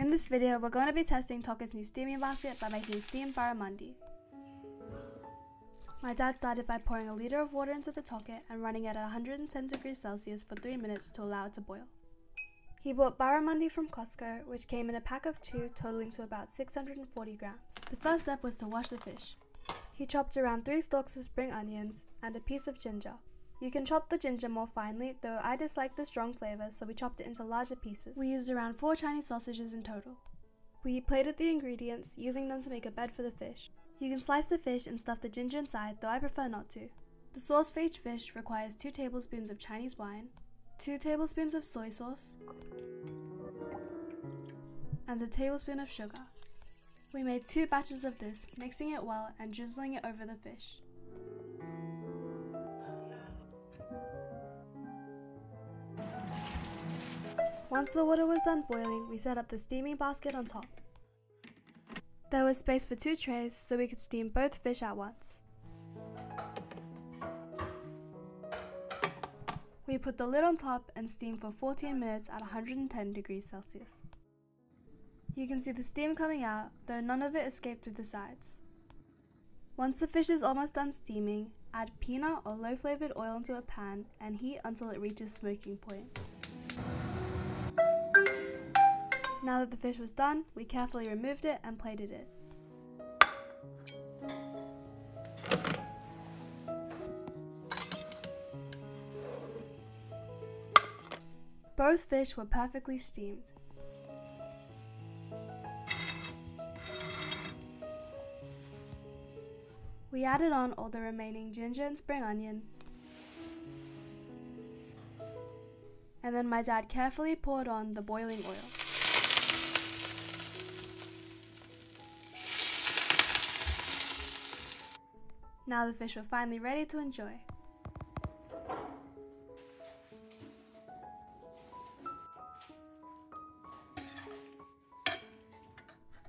In this video, we're going to be testing Tokit's new steaming basket by making steamed barramundi. My dad started by pouring a liter of water into the Tokit and running it at 110 degrees Celsius for 3 minutes to allow it to boil. He bought barramundi from Costco, which came in a pack of 2, totaling to about 640 grams. The first step was to wash the fish. He chopped around 3 stalks of spring onions and a piece of ginger. You can chop the ginger more finely, though I dislike the strong flavor, so we chopped it into larger pieces. We used around 4 Chinese sausages in total. We plated the ingredients, using them to make a bed for the fish. You can slice the fish and stuff the ginger inside, though I prefer not to. The sauce for each fish requires 2 tablespoons of Chinese wine, 2 tablespoons of soy sauce, and a tablespoon of sugar. We made 2 batches of this, mixing it well and drizzling it over the fish. Once the water was done boiling, we set up the steaming basket on top. There was space for 2 trays so we could steam both fish at once. We put the lid on top and steamed for 14 minutes at 110 degrees Celsius. You can see the steam coming out, though none of it escaped through the sides. Once the fish is almost done steaming, add peanut or low flavored oil into a pan and heat until it reaches smoking point. Now that the fish was done, we carefully removed it and plated it. Both fish were perfectly steamed. We added on all the remaining ginger and spring onion, and then my dad carefully poured on the boiling oil. Now the fish were finally ready to enjoy.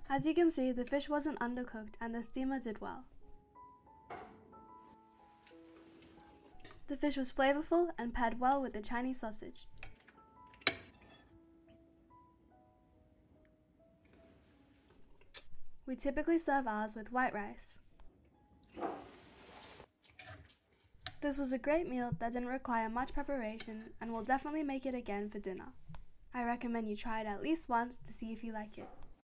As you can see, the fish wasn't undercooked and the steamer did well. The fish was flavorful and paired well with the Chinese sausage. We typically serve ours with white rice. This was a great meal that didn't require much preparation and will definitely make it again for dinner. I recommend you try it at least once to see if you like it.